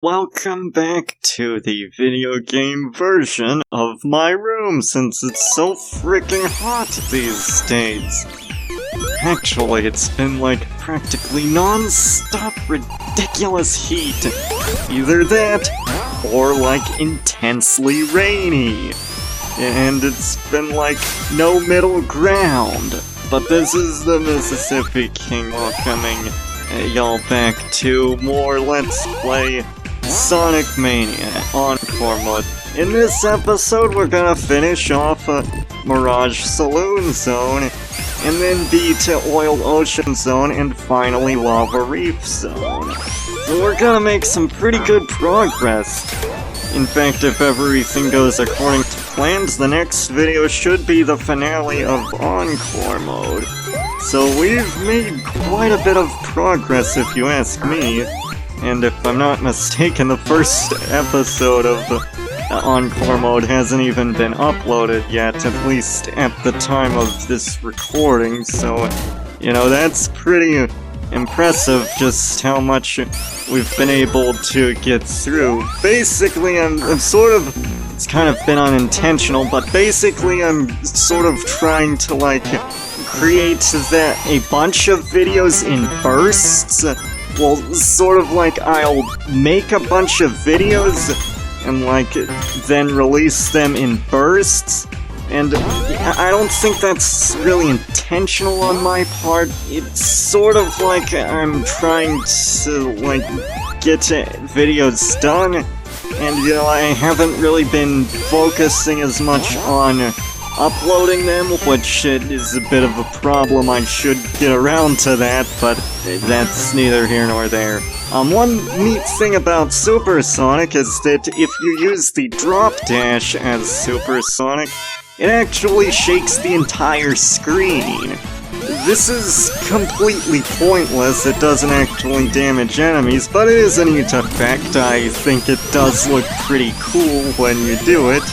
Welcome back to the video game version of my room, since it's so freaking hot these days. Actually, it's been like practically non-stop ridiculous heat. Either that, or like intensely rainy. And it's been like no middle ground. But this is the Mississippi King welcoming y'all back to more Let's Play Sonic Mania Encore mode. In this episode, we're gonna finish off Mirage Saloon Zone, and then beat Oiled Ocean Zone, and finally Lava Reef Zone. So we're gonna make some pretty good progress. In fact, if everything goes according to plans, the next video should be the finale of Encore mode. So we've made quite a bit of progress, if you ask me. And if I'm not mistaken, the first episode of Encore mode hasn't even been uploaded yet, at least at the time of this recording, so, you know, that's pretty impressive just how much we've been able to get through. Basically, I'm sort of, it's kind of been unintentional, but basically I'm sort of trying to, like, create a bunch of videos in bursts. Well, sort of like I'll make a bunch of videos and like then release them in bursts, and I don't think that's really intentional on my part. It's sort of like I'm trying to like get videos done, and you know, I haven't really been focusing as much on uploading them, which is a bit of a problem. I should get around to that, but that's neither here nor there. One neat thing about Supersonic is that if you use the drop dash as Supersonic, it actually shakes the entire screen. This is completely pointless, it doesn't actually damage enemies, but it is a neat effect. I think it does look pretty cool when you do it.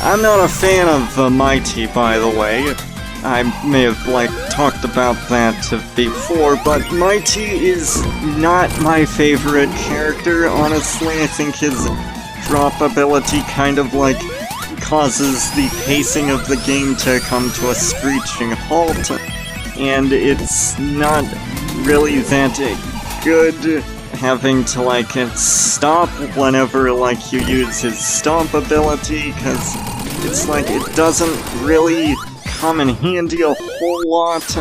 I'm not a fan of Mighty, by the way. I may have, like, talked about that before, but Mighty is not my favorite character, honestly. I think his drop ability kind of, like, causes the pacing of the game to come to a screeching halt, and it's not really that good having to, like, stop whenever, like, you use his stomp ability, because it's like it doesn't really come in handy a whole lot.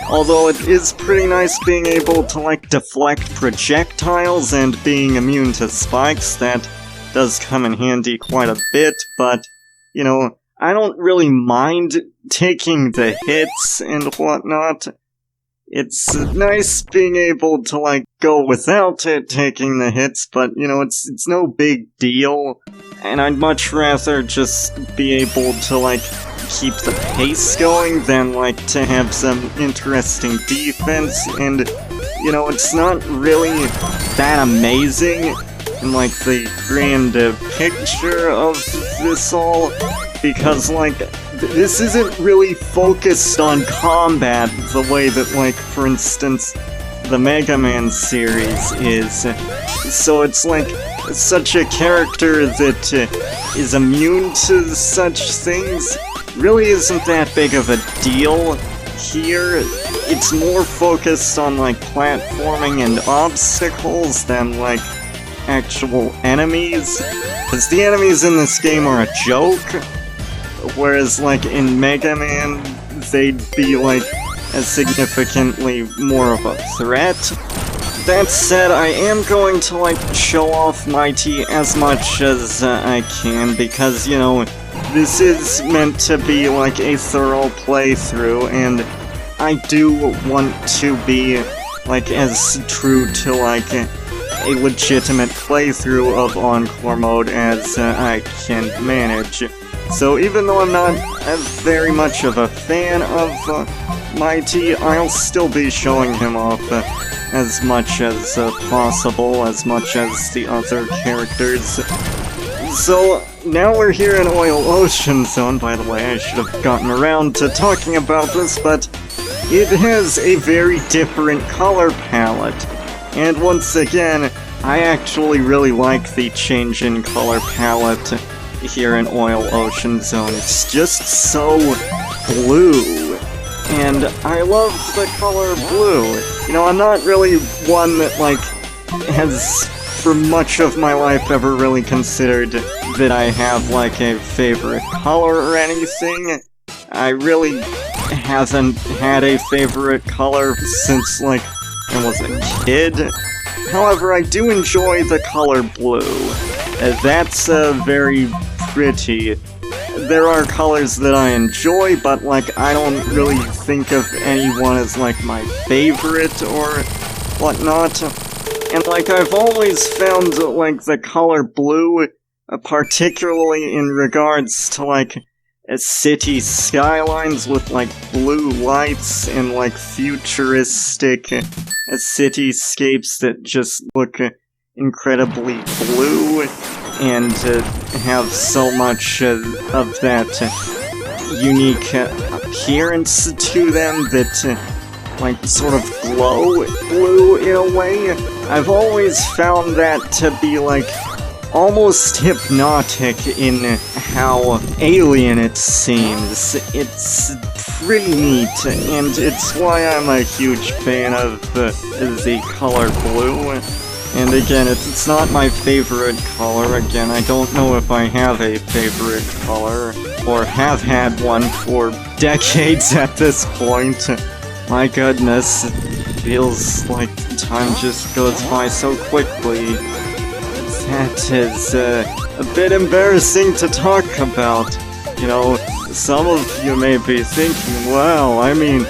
Although it is pretty nice being able to, like, deflect projectiles and being immune to spikes. That does come in handy quite a bit, but, you know, I don't really mind taking the hits and whatnot. It's nice being able to, like, go without taking the hits, but, you know, it's no big deal. And I'd much rather just be able to, like, keep the pace going than, like, to have some interesting defense. And, you know, it's not really that amazing in, like, the grand picture of this all, because, like, this isn't really focused on combat the way that, like, for instance, the Mega Man series is. So it's like such a character that is immune to such things really isn't that big of a deal here. It's more focused on, like, platforming and obstacles than, like, actual enemies. Because the enemies in this game are a joke, whereas, like, in Mega Man, they'd be, like, a significantly more of a threat. That said, I am going to, like, show off Mighty as much as I can, because, you know, this is meant to be, like, a thorough playthrough, and I do want to be, like, as true to, like, a legitimate playthrough of Encore mode as I can manage. So even though I'm not very much of a fan of Mighty, I'll still be showing him off as much as possible, as much as the other characters. So now we're here in Oiled Ocean Zone. By the way, I should have gotten around to talking about this, but it has a very different color palette. And once again, I actually really like the change in color palette here in Oil Ocean Zone. It's just so blue, and I love the color blue. You know, I'm not really one that, like, has for much of my life ever really considered that I have, like, a favorite color or anything. I really haven't had a favorite color since, like, I was a kid. However, I do enjoy the color blue. That's very pretty. There are colors that I enjoy, but, like, I don't really think of anyone as, like, my favorite or whatnot. And, like, I've always found, like, the color blue, particularly in regards to, like, city skylines with, like, blue lights and, like, futuristic cityscapes that just look incredibly blue and have so much of that unique appearance to them that, like, sort of glow blue in a way. I've always found that to be, like, almost hypnotic in how alien it seems. It's pretty neat, and it's why I'm a huge fan of the color blue. And again, it's not my favorite color. Again, I don't know if I have a favorite color, or have had one for decades at this point. My goodness, it feels like time just goes by so quickly. That is a bit embarrassing to talk about. You know, some of you may be thinking, wow, I mean,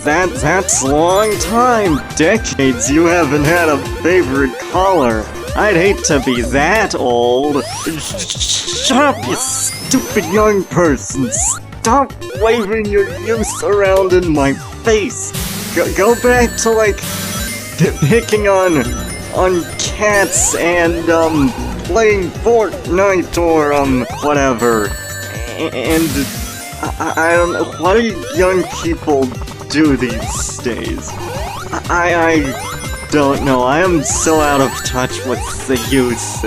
that's a long time. Decades you haven't had a favorite color. I'd hate to be that old. Shut up, you stupid young person. Stop waving your youth around in my face. Go back to, like, picking on cats and, playing Fortnite or, whatever. And, I don't know, what do young people do these days? I don't know, I am so out of touch with the youth.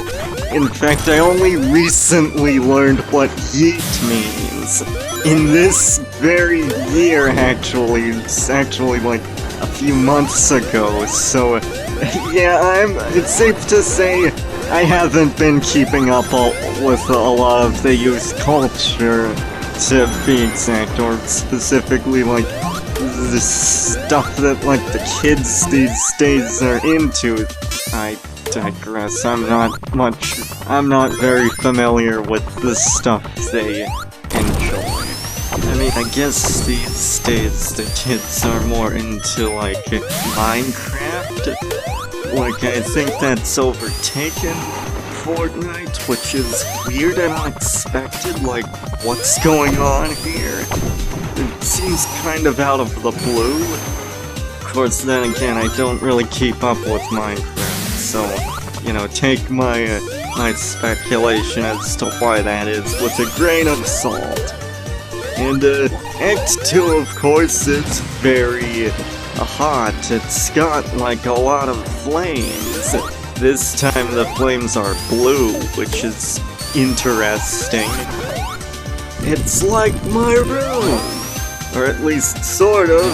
In fact, I only recently learned what yeet means. In this very year, actually. It's actually, like, a few months ago, so yeah, it's safe to say I haven't been keeping up with a lot of the youth culture, to be exact, or specifically, like, the stuff that, like, the kids these days are into. I digress. I'm not very familiar with the stuff they enjoy. I mean, I guess these days the kids are more into, like, Minecraft. Like, I think that's overtaken Fortnite, which is weird and unexpected. Like, what's going on here? It seems kind of out of the blue. Of course, then again, I don't really keep up with Minecraft, so, you know, take my speculation as to why that is with a grain of salt. And, Act 2, of course, it's very hot. It's got, like, a lot of flames. This time the flames are blue, which is interesting. It's like my room! Or at least sort of.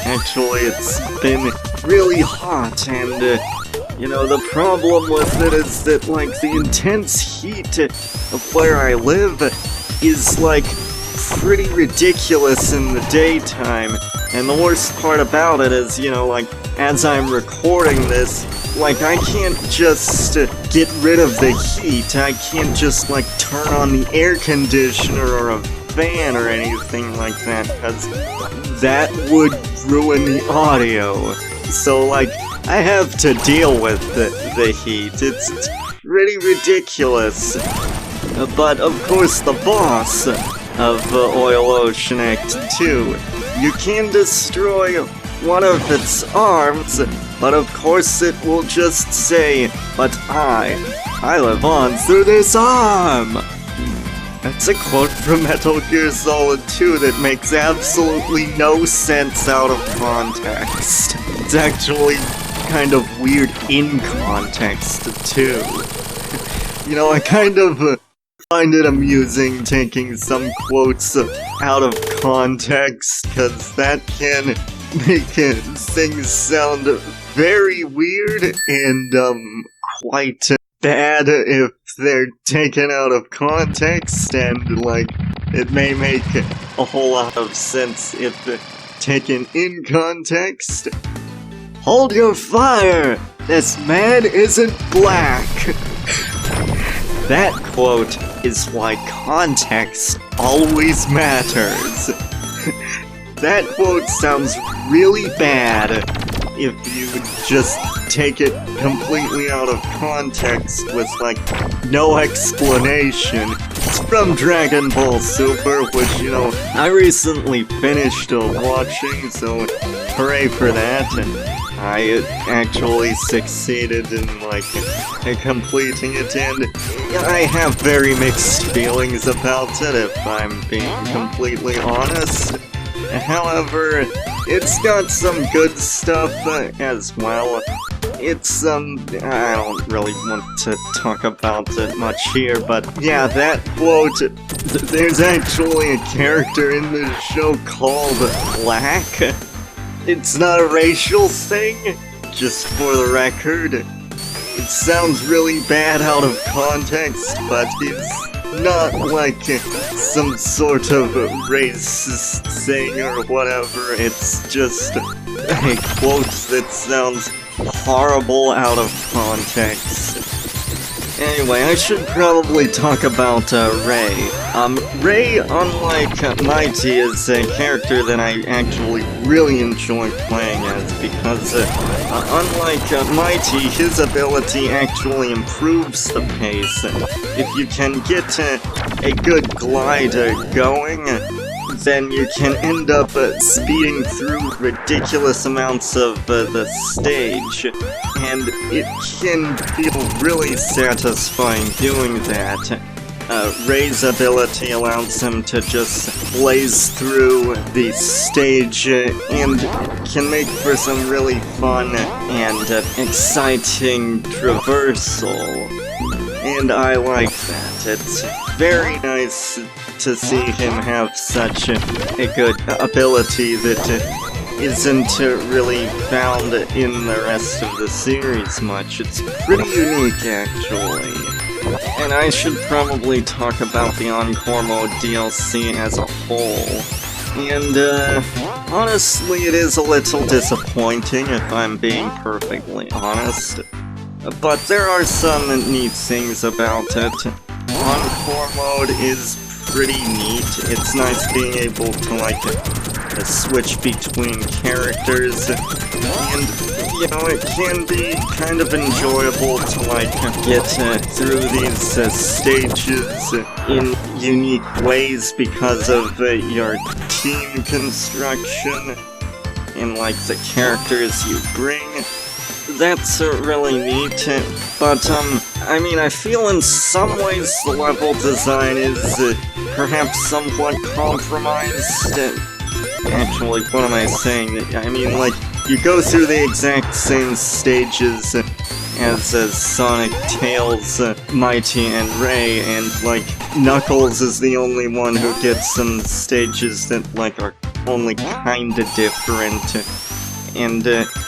Actually, it's been really hot, and, you know, the problem with it is that, like, the intense heat of where I live is, like, pretty ridiculous in the daytime, and the worst part about it is, you know, like, as I'm recording this, like, I can't just get rid of the heat. I can't just, like, turn on the air conditioner or a fan or anything like that, because that would ruin the audio. So, like, I have to deal with the heat. It's pretty ridiculous. But, of course, the boss of Oil Ocean Act 2. You can destroy one of its arms, but of course it will just say, "But I live on through this arm!" That's a quote from Metal Gear Solid 2 that makes absolutely no sense out of context. It's actually kind of weird in context, too. You know, I kind of find it amusing taking some quotes out of context, because that can make things sound very weird and quite bad if they're taken out of context, and like it may make a whole lot of sense if taken in context. Hold your fire! This man isn't black! That quote is why context always matters. That quote sounds really bad if you just take it completely out of context with, like, no explanation. It's from Dragon Ball Super, which, you know, I recently finished watching, so hooray for that, and I actually succeeded in, like, completing it, and I have very mixed feelings about it, if I'm being completely honest. However, it's got some good stuff as well. It's, I don't really want to talk about it much here, but yeah, that quote, there's actually a character in the show called Black. It's not a racial thing, just for the record. It sounds really bad out of context, but it's not like some sort of racist thing or whatever. It's just a quote that sounds horrible out of context. Anyway, I should probably talk about Ray. Ray, unlike Mighty, is a character that I actually really enjoy playing as, because unlike Mighty, his ability actually improves the pace. If you can get a good glider going, then you can end up speeding through ridiculous amounts of the stage, and it can feel really satisfying doing that. Ray's ability allows him to just blaze through the stage and can make for some really fun and exciting traversal. And I like that. It's very nice to see him have such a good ability that isn't really found in the rest of the series much. It's pretty unique, actually. And I should probably talk about the Encore mode DLC as a whole. And, honestly, it is a little disappointing, if I'm being perfectly honest. But there are some neat things about it. Encore mode is pretty neat. It's nice being able to, like, switch between characters, and, you know, it can be kind of enjoyable to, like, get through these stages in unique ways because of your team construction and, like, the characters you bring. That's really neat, but, I mean, I feel in some ways the level design is perhaps somewhat compromised. Actually, what am I saying? I mean, like, you go through the exact same stages as Sonic, Tails, Mighty, and Ray, and, like, Knuckles is the only one who gets some stages that, like, are only kinda different. And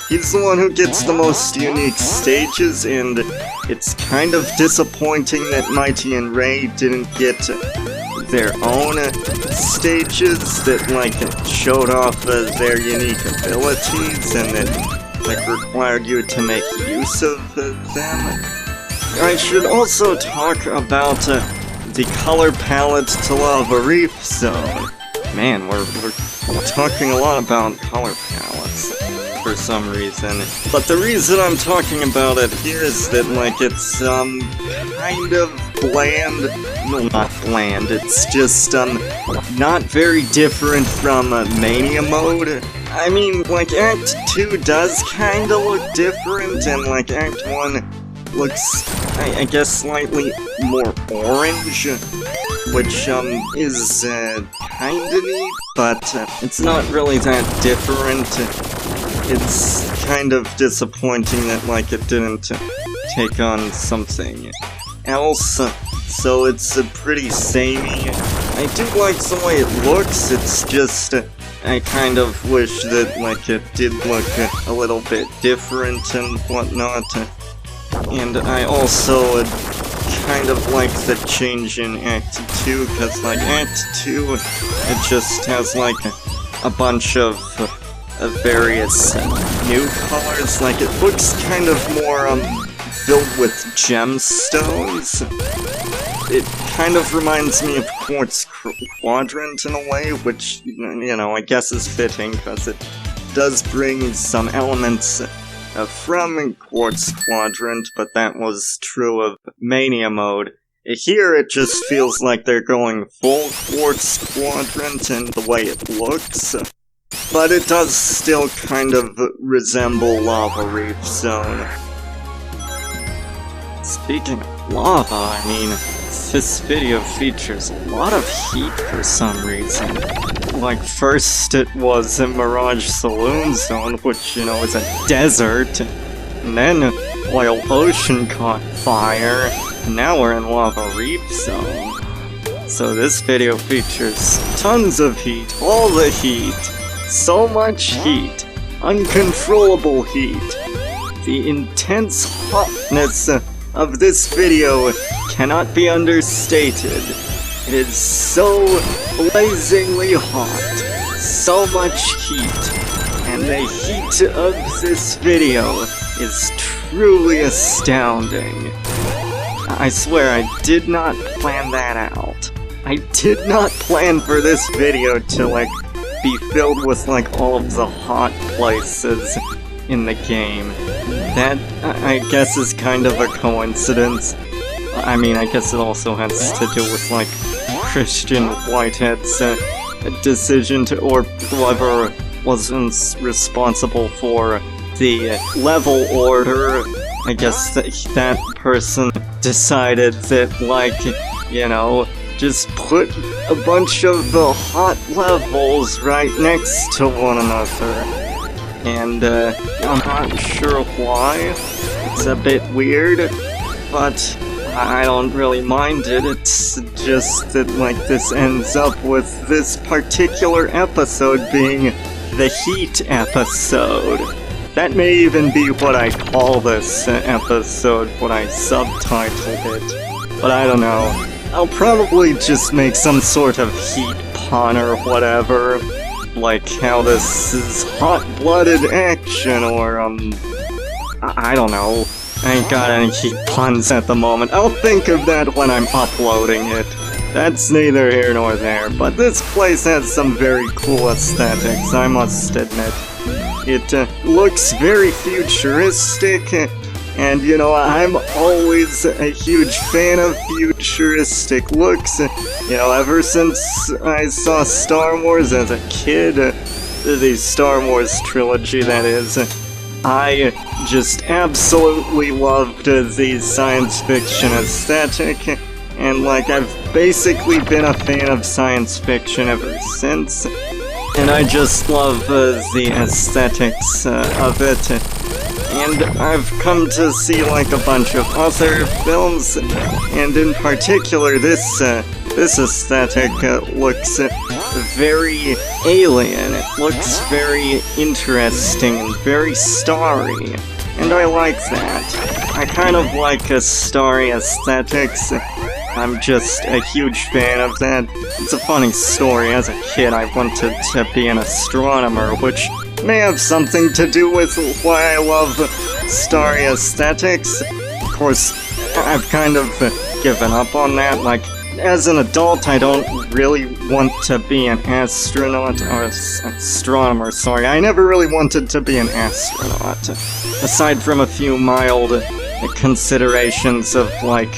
he's the one who gets the most unique stages, and it's kind of disappointing that Mighty and Ray didn't get their own stages that, like, showed off their unique abilities and that, like, required you to make use of them. I should also talk about the color palette to Lava Reef Zone. Man, we're talking a lot about color palettes for some reason. But the reason I'm talking about it here is that, like, it's, kind of bland. Well, not bland, it's just, not very different from Mania mode. I mean, like, Act 2 does kinda look different, and, like, Act 1 looks, I guess, slightly more orange, which, is, kinda neat, but, it's not really that different. it's kind of disappointing that, like, it didn't take on something else. So it's pretty samey. I do like the way it looks, it's just, I kind of wish that, like, it did look a little bit different and whatnot. And I also kind of like the change in Act 2, because, like, Act 2, it just has, like, a bunch of various new colors. Like, it looks kind of more, filled with gemstones. It kind of reminds me of Quartz Quadrant in a way, which, you know, I guess is fitting, because it does bring some elements from Quartz Quadrant, but that was true of Mania mode. Here it just feels like they're going full Quartz Quadrant in the way it looks, but it does still kind of resemble Lava Reef Zone. Speaking of lava, I mean, this video features a lot of heat for some reason. Like, first it was in Mirage Saloon Zone, which, you know, is a desert, and then Oil Ocean caught fire, and now we're in Lava Reef Zone. So this video features tons of heat, all the heat, so much heat, uncontrollable heat. The intense hotness of this video cannot be understated. It is so blazingly hot, so much heat, and the heat of this video is truly astounding. I swear I did not plan that out. I did not plan for this video to, like, be filled with, like, all of the hot places in the game. That, I guess, is kind of a coincidence. I mean, I guess it also has to do with, like, Christian Whitehead's decision to, or whoever was responsible for the level order. I guess that person decided that, like, you know, just put a bunch of hot levels right next to one another. And, I'm not sure why. It's a bit weird, but I don't really mind it. It's just that, like, this ends up with this particular episode being the Heat episode. That may even be what I call this episode when I subtitled it. But I don't know. I'll probably just make some sort of heat pun or whatever. Like how this is hot-blooded action, or, I don't know. I ain't got any heat puns at the moment. I'll think of that when I'm uploading it. That's neither here nor there, but this place has some very cool aesthetics, I must admit. It looks very futuristic, and, you know, I'm always a huge fan of futuristic looks. You know, ever since I saw Star Wars as a kid, the Star Wars trilogy, that is, I just absolutely loved the science fiction aesthetic, and, like, I've basically been a fan of science fiction ever since, and I just love the aesthetics of it. And I've come to see, like, a bunch of other films, and in particular this aesthetic looks very alien. It looks very interesting and very starry, and I like that. I kind of like starry aesthetics. I'm just a huge fan of that. It's a funny story. As a kid, I wanted to be an astronomer, which may have something to do with why I love starry aesthetics. Of course, I've kind of given up on that. Like, as an adult, I don't really want to be an astronaut, or astronomer, sorry. I never really wanted to be an astronaut, aside from a few mild considerations of, like,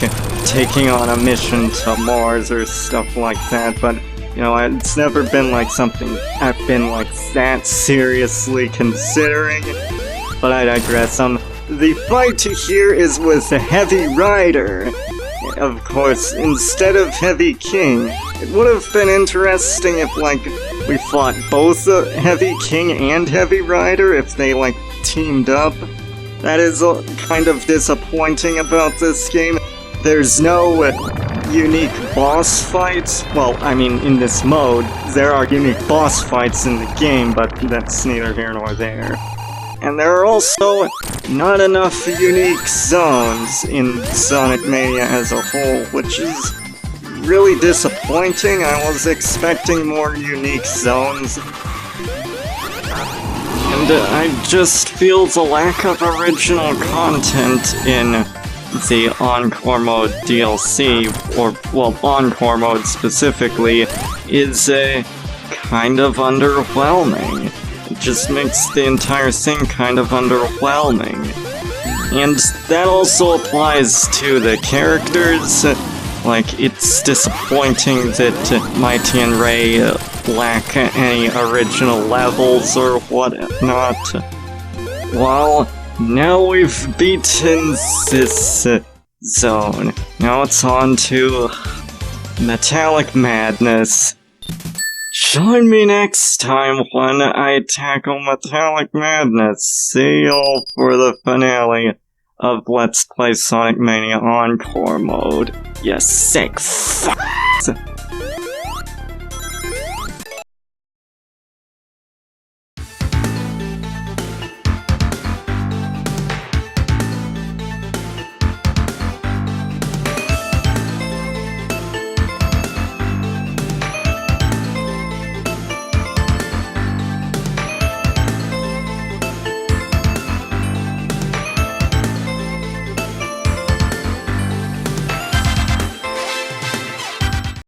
taking on a mission to Mars or stuff like that, but, you know, it's never been, like, something I've been, like, that seriously considering. But I digress. The fight here is with the Heavy Rider. Of course, instead of Heavy King. It would have been interesting if, like, we fought both Heavy King and Heavy Rider if they, like, teamed up. That is kind of disappointing about this game. There's no unique boss fights. Well, I mean, in this mode, there are unique boss fights in the game, but that's neither here nor there. And there are also not enough unique zones in Sonic Mania as a whole, which is really disappointing. I was expecting more unique zones. And I just feel the lack of original content in the Encore mode DLC, or, well, Encore mode specifically, is kind of underwhelming. It just makes the entire thing kind of underwhelming. And that also applies to the characters. Like, it's disappointing that Mighty and Ray lack any original levels or whatnot. Well, now we've beaten this zone. Now it's on to Metallic Madness. Join me next time when I tackle Metallic Madness. See y'all for the finale of Let's Play Sonic Mania Encore mode. You sick f***s.